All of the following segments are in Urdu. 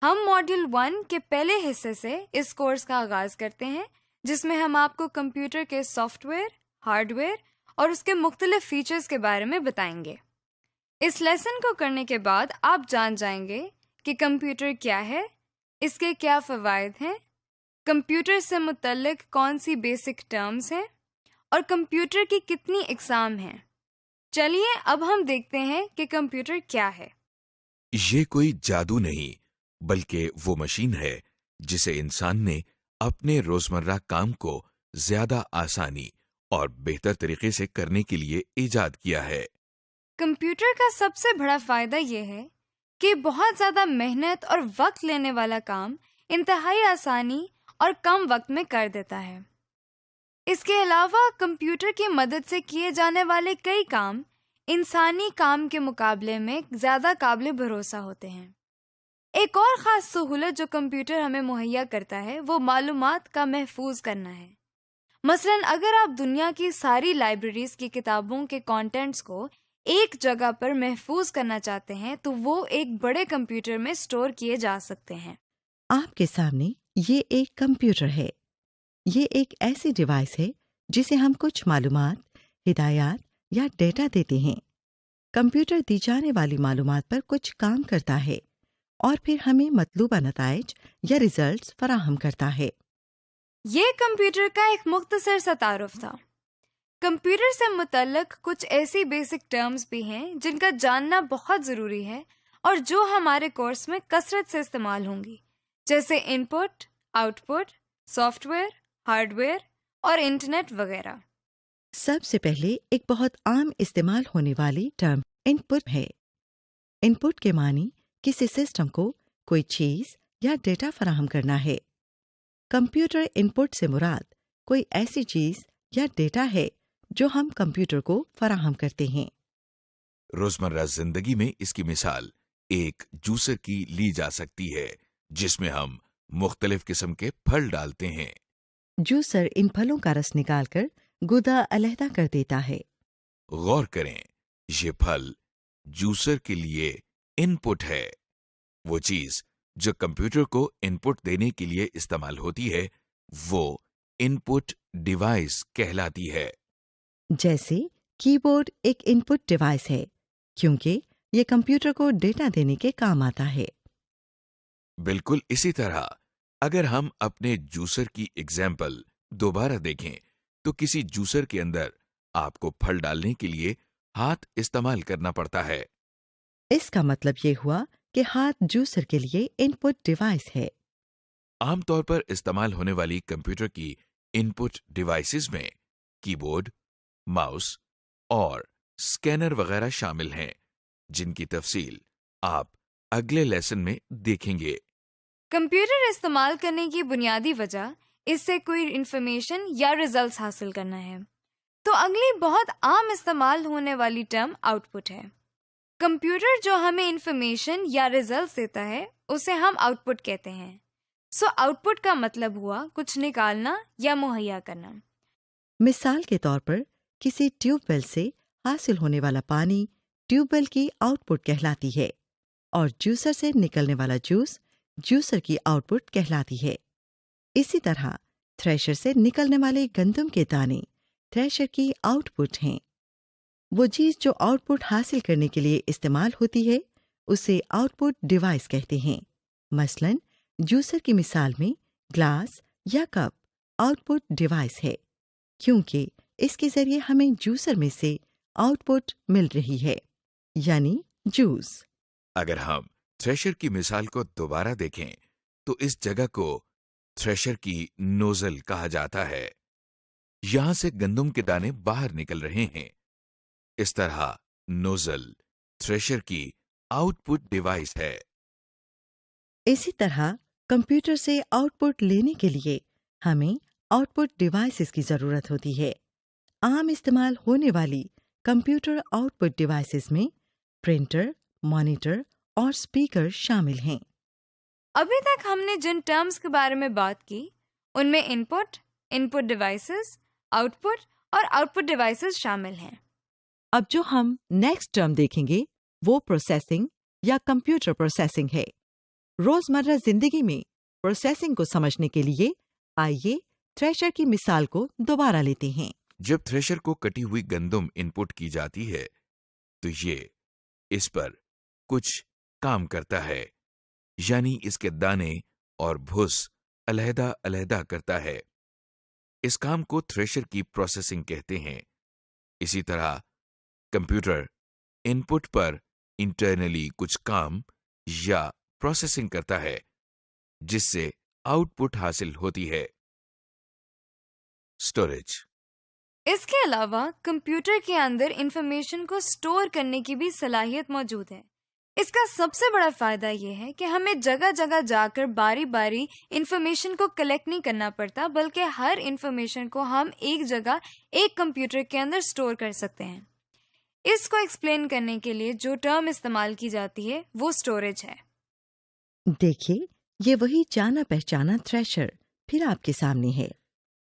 ہم ماڈیول 1 کے پہلے حصے سے اس کورس کا آغاز کرتے ہیں، جس میں ہم آپ کو کمپیوٹر کے سافٹ ویئر، ہارڈ ویئر اور اس کے مختلف فیچرز کے بارے میں بتائیں گے۔ اس لیسن کو کرنے کے بعد آپ جان جائیں گے کہ کمپیوٹر کیا ہے، اس کے کیا فوائد ہیں، کمپیوٹر سے متعلق کون سی بیسک ٹرمز ہیں اور کمپیوٹر کی کتنی اقسام ہیں۔ چلیے اب ہم دیکھتے ہیں کہ کمپیوٹر کیا ہے۔ یہ کوئی جادو نہیں، بلکہ وہ مشین ہے جسے انسان نے اپنے روزمرہ کام کو زیادہ آسانی اور بہتر طریقے سے کرنے کے لیے ایجاد کیا ہے۔ کمپیوٹر کا سب سے بڑا فائدہ یہ ہے کہ بہت زیادہ محنت اور وقت لینے والا کام انتہائی آسانی اور کم وقت میں کر دیتا ہے۔ اس کے علاوہ کمپیوٹر کی مدد سے کیے جانے والے کئی کام انسانی کام کے مقابلے میں زیادہ قابل بھروسہ ہوتے ہیں۔ ایک اور خاص سہولت جو کمپیوٹر ہمیں مہیا کرتا ہے وہ معلومات کا محفوظ کرنا ہے۔ مثلا اگر آپ دنیا کی ساری لائبریریز کی کتابوں کے کانٹینٹس کو ایک جگہ پر محفوظ کرنا چاہتے ہیں تو وہ ایک بڑے کمپیوٹر میں اسٹور کیے جا سکتے ہیں۔ آپ کے سامنے یہ ایک کمپیوٹر ہے۔ یہ ایک ایسی ڈیوائس ہے جسے ہم کچھ معلومات، ہدایات یا ڈیٹا دیتے ہیں۔ کمپیوٹر دی جانے والی معلومات پر کچھ کام کرتا ہے اور پھر ہمیں مطلوبہ نتائج یا ریزلٹس فراہم کرتا ہے۔ یہ کمپیوٹر کا ایک مختصر سا تعارف تھا۔ کمپیوٹر سے متعلق کچھ ایسی بیسک ٹرمز بھی ہیں جن کا جاننا بہت ضروری ہے اور جو ہمارے کورس میں کثرت سے استعمال ہوں گی، جیسے input, output, software, hardware اور انٹرنیٹ وغیرہ۔ سب سے پہلے ایک بہت عام استعمال ہونے والی ٹرم ان پٹ ہے۔ ان پٹ کے معنی کسی سسٹم کو کوئی چیز یا ڈیٹا فراہم کرنا ہے۔ کمپیوٹر ان پٹ سے مراد کوئی ایسی چیز یا ڈیٹا ہے جو ہم کمپیوٹر کو فراہم کرتے ہیں۔ روزمرہ زندگی میں اس کی مثال ایک جوسر کی لی جا سکتی ہے جس میں ہم مختلف قسم کے پھل ڈالتے ہیں۔ جوسر ان پھلوں کا رس نکال کر گودا علیحدہ کر دیتا ہے۔ غور کریں، یہ پھل جوسر کے لیے ان پٹ ہے۔ وہ چیز جو کمپیوٹر کو ان پٹ دینے کے لیے استعمال ہوتی ہے وہ ان پٹ ڈیوائس کہلاتی ہے۔ جیسے کی بورڈ ایک ان پٹ ڈیوائس ہے کیونکہ یہ کمپیوٹر کو ڈیٹا دینے کے کام آتا ہے۔ بالکل اسی طرح اگر ہم اپنے جوسر کی ایگزامپل دوبارہ دیکھیں تو کسی جوسر کے اندر آپ کو پھل ڈالنے کے لیے ہاتھ استعمال کرنا پڑتا ہے۔ اس کا مطلب یہ ہوا کہ ہاتھ جوسر کے لیے ان پٹ ڈیوائس ہے۔ عام طور پر استعمال ہونے والی کمپیوٹر کی ان پٹ ڈیوائسز میں کی بورڈ، ماؤس اور اسکینر وغیرہ شامل ہیں، جن کی تفصیل آپ اگلے لیسن میں دیکھیں گے۔ کمپیوٹر استعمال کرنے کی بنیادی وجہ اس سے کوئی انفارمیشن یا ریزلٹس حاصل کرنا ہے۔ تو اگلی بہت عام استعمال ہونے والی ٹرم آؤٹ پٹ ہے۔ کمپیوٹر جو ہمیں انفارمیشن یا ریزلٹس دیتا ہے اسے ہم آؤٹ پٹ کہتے ہیں۔ سو آؤٹ پٹ کا مطلب ہوا کچھ نکالنا یا مہیا کرنا۔ مثال کے طور پر کسی ٹیوب ویل سے حاصل ہونے والا پانی ٹیوب ویل کی آؤٹ پٹ کہلاتی ہے اور جوسر سے نکلنے والا جوس جوسر کی آؤٹ پٹ کہلاتی ہے۔ اسی طرح تھریشر سے نکلنے والے گندم کے دانے تھریشر کی آؤٹ پٹ ہیں۔ وہ چیز جو آؤٹ پٹ حاصل کرنے کے لیے استعمال ہوتی ہے اسے آؤٹ پٹ ڈیوائس کہتے ہیں۔ مثلاً جوسر کی مثال میں گلاس یا کپ آؤٹ پٹ ڈیوائس ہے کیونکہ اس کے ذریعے ہمیں جوسر میں سے آؤٹ پٹ مل رہی ہے، یعنی جوس۔ اگر ہم تھریشر کی مثال کو دوبارہ دیکھیں تو اس جگہ کو تھریشر کی نوزل کہا جاتا ہے۔ یہاں سے گندم کے دانے باہر نکل رہے ہیں۔ اس طرح نوزل تھریشر کی آؤٹ پٹ ڈیوائس ہے۔ اسی طرح کمپیوٹر سے آؤٹ پٹ لینے کے لیے ہمیں آؤٹ پٹ ڈیوائسز کی ضرورت ہوتی ہے۔ عام استعمال ہونے والی کمپیوٹر آؤٹ پٹ ڈیوائسز میں پرنٹر، مانیٹر اور اسپیکر شامل ہیں۔ ابھی تک ہم نے جن ٹرمز کے بارے میں بات کی ان میں ان پٹ ڈیوائسز، آؤٹ پٹ اور آؤٹ پٹ ڈیوائسز شامل ہیں۔ اب جو ہم نیکسٹ ٹرم دیکھیں گے وہ پروسیسنگ یا کمپیوٹر پروسیسنگ ہے۔ روزمرہ زندگی میں پروسیسنگ کو سمجھنے کے لیے آئیے تھریشر کی مثال کو دوبارہ لیتے ہیں۔ جب تھریشر کو کٹی ہوئی گندم ان پٹ کی جاتی ہے تو یہ اس پر کچھ کام کرتا ہے، یعنی اس کے دانے اور بھس علیحدہ علیحدہ کرتا ہے۔ اس کام کو تھریشر کی پروسیسنگ کہتے ہیں۔ اسی طرح کمپیوٹر ان پٹ پر انٹرنلی کچھ کام یا پروسیسنگ کرتا ہے جس سے آؤٹ پٹ حاصل ہوتی ہے۔ اسٹوریج۔ اس کے علاوہ کمپیوٹر کے اندر انفارمیشن کو سٹور کرنے کی بھی صلاحیت موجود ہے۔ اس کا سب سے بڑا فائدہ یہ ہے کہ ہمیں جگہ جگہ جا کر باری باری انفارمیشن کو کلیکٹ نہیں کرنا پڑتا، بلکہ ہر انفارمیشن کو ہم ایک جگہ ایک کمپیوٹر کے اندر سٹور کر سکتے ہیں۔ اس کو ایکسپلین کرنے کے لیے جو ٹرم استعمال کی جاتی ہے وہ سٹوریج ہے۔ دیکھیے، یہ وہی جانا پہچانا تھریشر پھر آپ کے سامنے ہے۔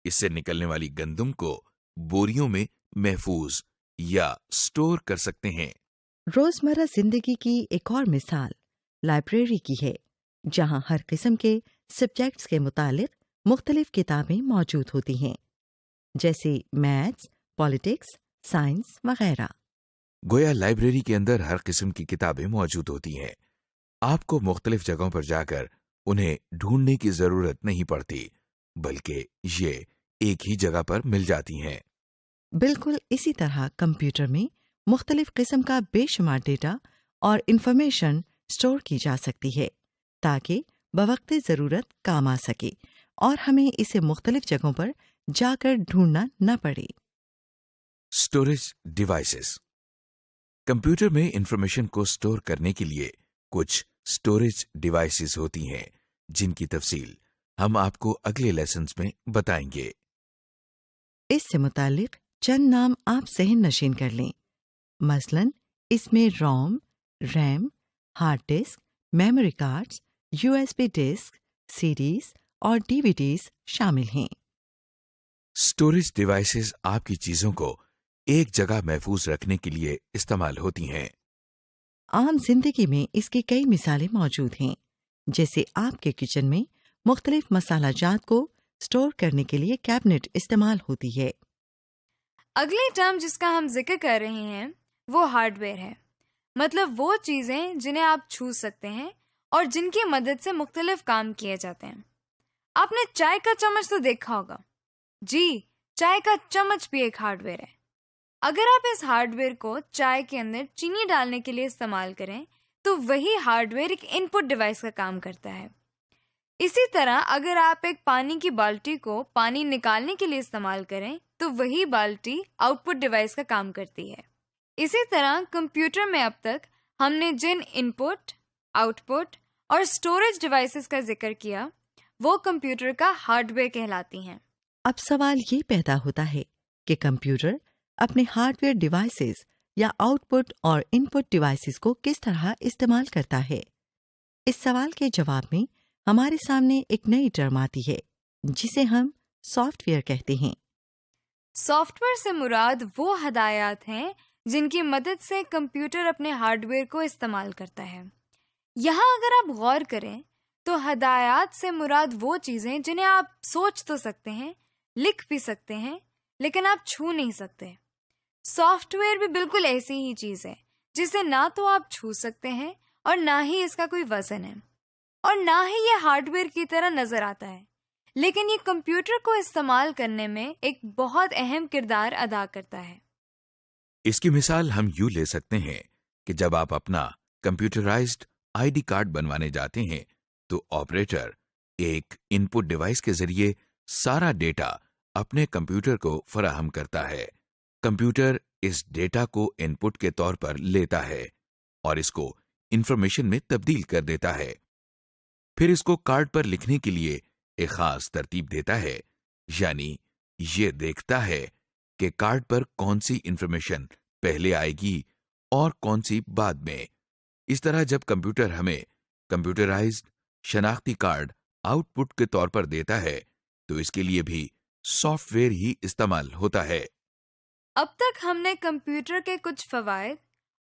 اس سے نکلنے والی گندم کو بوریوں میں محفوظ یا سٹور کر سکتے ہیں۔ روزمرہ زندگی کی ایک اور مثال لائبریری کی ہے، جہاں ہر قسم کے سبجیکٹس کے متعلق مختلف کتابیں موجود ہوتی ہیں، جیسے میتھس، پالیٹکس، سائنس وغیرہ۔ گویا لائبریری کے اندر ہر قسم کی کتابیں موجود ہوتی ہیں۔ آپ کو مختلف جگہوں پر جا کر انہیں ڈھونڈنے کی ضرورت نہیں پڑتی، بلکہ یہ ایک ہی جگہ پر مل جاتی ہیں۔ بالکل اسی طرح کمپیوٹر میں مختلف قسم کا بے شمار ڈیٹا اور انفارمیشن سٹور کی جا سکتی ہے تاکہ بوقت ضرورت کام آ سکے اور ہمیں اسے مختلف جگہوں پر جا کر ڈھونڈنا نہ پڑے۔ Storage devices. کمپیوٹر میں انفارمیشن کو سٹور کرنے کے لیے کچھ اسٹوریج ڈیوائسز ہوتی ہیں جن کی تفصیل ہم آپ کو اگلے لیسنز میں بتائیں گے۔ اس سے متعلق چند نام آپ ذہن نشین کر لیں، مثلاً اس میں ROM, RAM, hard disk, memory cards, USB disk, CDs اور ڈی وی ڈیز شامل ہیں۔ اسٹوریج ڈیوائسز آپ کی چیزوں کو ایک جگہ محفوظ رکھنے کے لیے استعمال ہوتی ہیں۔ عام زندگی میں اس کی کئی مثالیں موجود ہیں، جیسے آپ کے کچن میں مختلف مسالہ جات کو سٹور کرنے کے لیے کیبنٹ استعمال ہوتی ہے۔ اگلی ٹرم جس کا ہم ذکر کر رہے ہیں وہ ہارڈ ویئر ہے، مطلب وہ چیزیں جنہیں آپ چھو سکتے ہیں اور جن کی مدد سے مختلف کام کیے جاتے ہیں۔ آپ نے چائے کا چمچ تو دیکھا ہوگا، جی چائے کا چمچ بھی ایک ہارڈ ویئر ہے۔ اگر آپ اس ہارڈ ویئر کو چائے کے اندر چینی ڈالنے کے لیے استعمال کریں تو وہی ہارڈ ویئر ایک ان پٹ ڈیوائس کا کام کرتا ہے۔ اسی طرح اگر آپ ایک پانی کی بالٹی کو پانی نکالنے کے لیے استعمال کریں تو وہی بالٹی آؤٹ پٹ ڈیوائس کا کام کرتی ہے۔ اسی طرح کمپیوٹر میں اب تک ہم نے جن ان پٹ، آؤٹ پٹ اور اسٹوریج ڈیوائسز کا ذکر کیا وہ کمپیوٹر کا ہارڈ ویئر کہلاتی ہیں۔ اب سوال یہ پیدا ہوتا ہے کہ کمپیوٹر اپنے ہارڈ ویئر ڈیوائسز یا آؤٹ پٹ اور ان پٹ ڈیوائسز کو کس طرح استعمال کرتا ہے؟ اس سوال کے جواب میں ہمارے سامنے ایک نئی ٹرم آتی ہے جسے ہم سافٹ ویئر کہتے ہیں۔ سافٹ ویئر سے مراد وہ ہدایات ہیں جن کی مدد سے کمپیوٹر اپنے ہارڈ ویئر کو استعمال کرتا ہے۔ یہاں اگر آپ غور کریں تو ہدایات سے مراد وہ چیزیں جنہیں آپ سوچ تو سکتے ہیں، لکھ بھی سکتے ہیں، لیکن آپ چھو نہیں سکتے۔ سافٹ ویئر بھی بالکل ایسی ہی چیز ہے جسے نہ تو آپ چھو سکتے ہیں اور نہ ہی اس کا کوئی وزن ہے، اور نہ ہی یہ ہارڈ ویئر کی طرح نظر آتا ہے، لیکن یہ کمپیوٹر کو استعمال کرنے میں ایک بہت اہم کردار ادا کرتا ہے۔ اس کی مثال ہم یوں لے سکتے ہیں کہ جب آپ اپنا کمپیوٹرائزڈ آئی ڈی کارڈ بنوانے جاتے ہیں تو آپریٹر ایک ان پٹ ڈیوائس کے ذریعے سارا ڈیٹا اپنے کمپیوٹر کو فراہم کرتا ہے۔ کمپیوٹر اس ڈیٹا کو ان پٹ کے طور پر لیتا ہے اور اس کو انفارمیشن میں تبدیل کر دیتا ہے، پھر اس کو کارڈ پر لکھنے کے لیے ایک خاص ترتیب دیتا ہے، یعنی یہ دیکھتا ہے کہ کارڈ پر کون سی انفارمیشن پہلے آئے گی اور کون سی بعد میں۔ اس طرح جب کمپیوٹر ہمیں کمپیوٹرائزڈ شناختی کارڈ آؤٹ پٹ کے طور پر دیتا ہے تو اس کے لیے بھی سافٹ ویئر ہی استعمال ہوتا ہے۔ اب تک ہم نے کمپیوٹر کے کچھ فوائد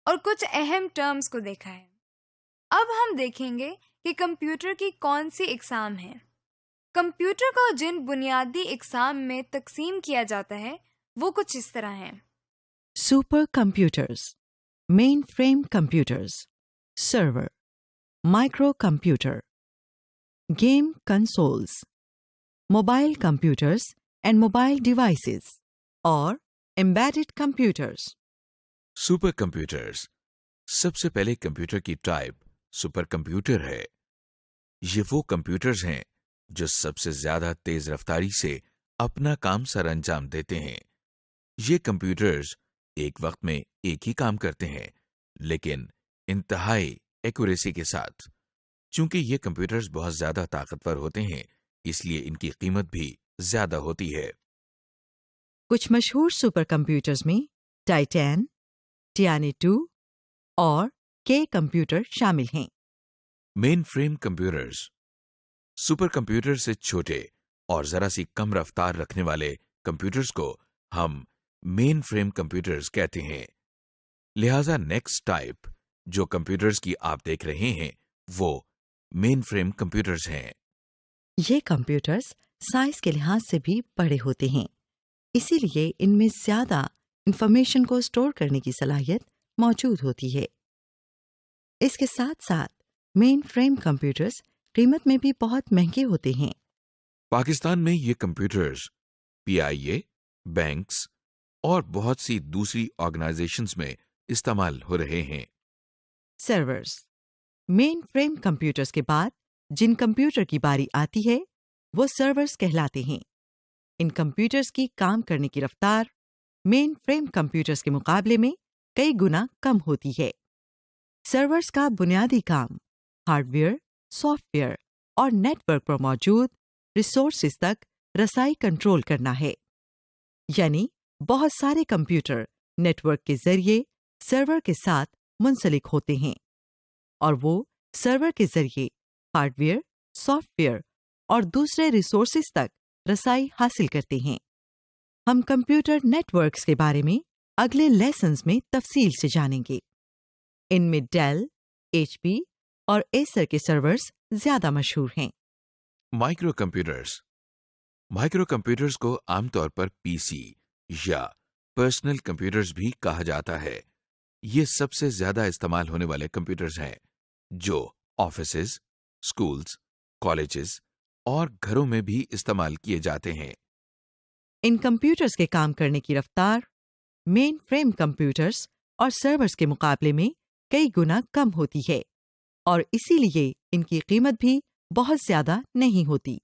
اور کچھ اہم ٹرمز کو دیکھا ہے۔ اب ہم دیکھیں گے کہ کمپیوٹر کی کون سی اقسام ہیں۔ کمپیوٹر کو جن بنیادی اقسام میں تقسیم کیا جاتا ہے وہ کچھ اس طرح ہیں۔ Supercomputers, mainframe computers, server, microcomputer, game consoles, mobile computers and mobile devices, اور embedded کمپیوٹرز۔ سپر کمپیوٹرز، سب سے پہلے کمپیوٹر کی ٹائپ سپر کمپیوٹر ہے۔ یہ وہ کمپیوٹرز ہیں جو سب سے زیادہ تیز رفتاری سے اپنا کام سر انجام دیتے ہیں۔ یہ کمپیوٹرز ایک وقت میں ایک ہی کام کرتے ہیں، لیکن انتہائی ایکوریسی کے ساتھ۔ چونکہ یہ کمپیوٹرز بہت زیادہ طاقتور ہوتے ہیں، اس لیے ان کی قیمت بھی زیادہ ہوتی ہے۔ کچھ مشہور سپر کمپیوٹرز میں ٹائٹین، ٹیانی 2 اور کے کمپیوٹر شامل ہیں۔ مین فریم کمپیوٹرز، سپر کمپیوٹر سے چھوٹے اور ذرا سی کم رفتار رکھنے والے کمپیوٹرز کو ہم مین فریم کمپیوٹرز کہتے ہیں۔ لہذا نیکسٹ ٹائپ جو کمپیوٹرز کی آپ دیکھ رہے ہیں وہ مین فریم کمپیوٹرز ہیں۔ یہ کمپیوٹرز سائز کے لحاظ سے بھی بڑے ہوتے ہیں، اسی لیے ان میں زیادہ انفارمیشن کو اسٹور کرنے کی صلاحیت موجود ہوتی ہے۔ اس کے ساتھ ساتھ مین فریم کمپیوٹرز قیمت میں بھی بہت مہنگے ہوتے ہیں۔ پاکستان میں یہ کمپیوٹرز PIA، بینکس اور بہت سی دوسری آرگنائزیشنز میں استعمال ہو رہے ہیں۔ سرورز، مین فریم کمپیوٹرز کے بعد جن کمپیوٹر کی باری آتی ہے وہ سرورز کہلاتے ہیں۔ ان کمپیوٹرز کی کام کرنے کی رفتار مین فریم کمپیوٹرز کے مقابلے میں کئی گنا کم ہوتی ہے۔ سرورز کا بنیادی کام ہارڈ ویئر، سافٹ ویئر اور نیٹ ورک پر موجود ریسورسز تک رسائی کنٹرول کرنا ہے، یعنی بہت سارے کمپیوٹر نیٹ ورک کے ذریعے سرور کے ساتھ منسلک ہوتے ہیں اور وہ سرور کے ذریعے ہارڈ ویئر، سافٹ ویئر اور دوسرے ریسورسز تک رسائی حاصل کرتے ہیں۔ ہم کمپیوٹر نیٹ ورکس کے بارے میں اگلے لیسنز میں تفصیل سے جانیں گے۔ ان میں ڈیل، HP اور ایسر کے سرورز زیادہ مشہور ہیں۔ مائکرو کمپیوٹرز، مائکرو کمپیوٹرز کو عام طور پر PC یا پرسنل کمپیوٹرز بھی کہا جاتا ہے۔ یہ سب سے زیادہ استعمال ہونے والے کمپیوٹرز ہیں جو آفیسز، اسکولز، کالجز اور گھروں میں بھی استعمال کیے جاتے ہیں۔ ان کمپیوٹرز کے کام کرنے کی رفتار مین فریم کمپیوٹرز اور سرورز کے مقابلے میں کئی گنا کم ہوتی ہے اور اسی لیے ان کی قیمت بھی بہت زیادہ نہیں ہوتی۔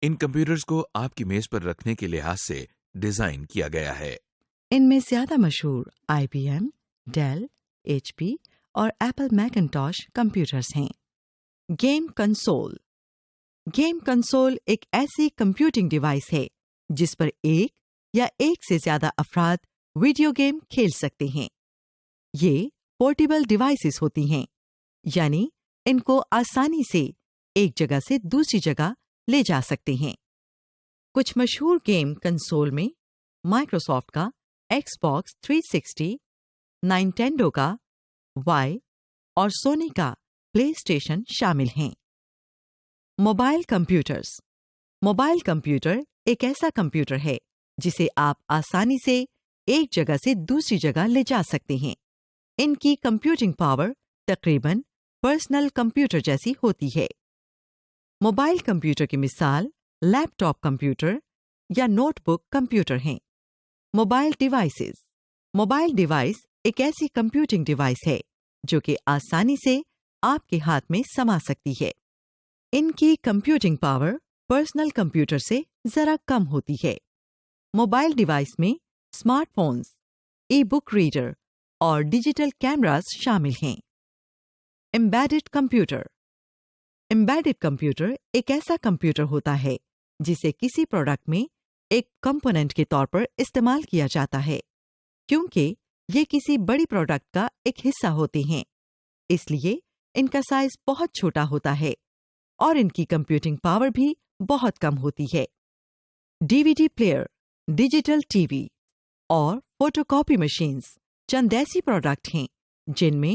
ان کمپیوٹرز کو آپ کی میز پر رکھنے کے لحاظ سے ڈیزائن کیا گیا ہے۔ ان میں زیادہ مشہور IBM، ڈیل، HP اور ایپل میکنٹاش کمپیوٹرز ہیں۔ گیم کنسول، گیم کنسول ایک ایسی کمپیوٹنگ ڈیوائس ہے جس پر ایک یا ایک سے زیادہ افراد ویڈیو گیم کھیل سکتے ہیں۔ یہ پورٹیبل ڈیوائسز ہوتی ہیں، یعنی ان کو آسانی سے ایک جگہ سے دوسری جگہ لے جا سکتے ہیں۔ کچھ مشہور گیم کنسول میں مائکروسافٹ کا ایکس باکس 360، نائنٹینڈو کا وائی اور سونی کا پلے اسٹیشن شامل ہیں۔ موبائل کمپیوٹرز، موبائل کمپیوٹر ایک ایسا کمپیوٹر ہے جسے آپ آسانی سے ایک جگہ سے دوسری جگہ لے جا سکتے ہیں۔ ان کی کمپیوٹنگ پاور تقریباً پرسنل کمپیوٹر جیسی ہوتی ہے۔ موبائل کمپیوٹر کی مثال لیپ ٹاپ کمپیوٹر یا نوٹ بک کمپیوٹر ہیں۔ موبائل ڈیوائسز، موبائل ڈیوائس ایک ایسی کمپیوٹنگ ڈیوائس ہے جو کہ آسانی سے آپ کے ہاتھ میں سما سکتی ہے۔ ان کی کمپیوٹنگ پاور پرسنل کمپیوٹر سے ذرا کم ہوتی ہے۔ موبائل ڈیوائس میں اسمارٹ فونز، ای بک ریڈر اور ڈیجیٹل کیمراز شامل ہیں۔ ایمبیڈڈ کمپیوٹر، ایمبیڈڈ کمپیوٹر ایک ایسا کمپیوٹر ہوتا ہے جسے کسی پروڈکٹ میں ایک کمپوننٹ کے طور پر استعمال کیا جاتا ہے، کیونکہ یہ کسی بڑی پروڈکٹ کا ایک حصہ ہوتے ہیں، اس لیے ان کا سائز بہت چھوٹا ہوتا ہے اور ان کی کمپیوٹنگ پاور بھی بہت کم ہوتی ہے۔ DVD پلیئر، ڈیجیٹل TV اور فوٹو کاپی مشینز چند ایسی پروڈکٹ ہیں جن میں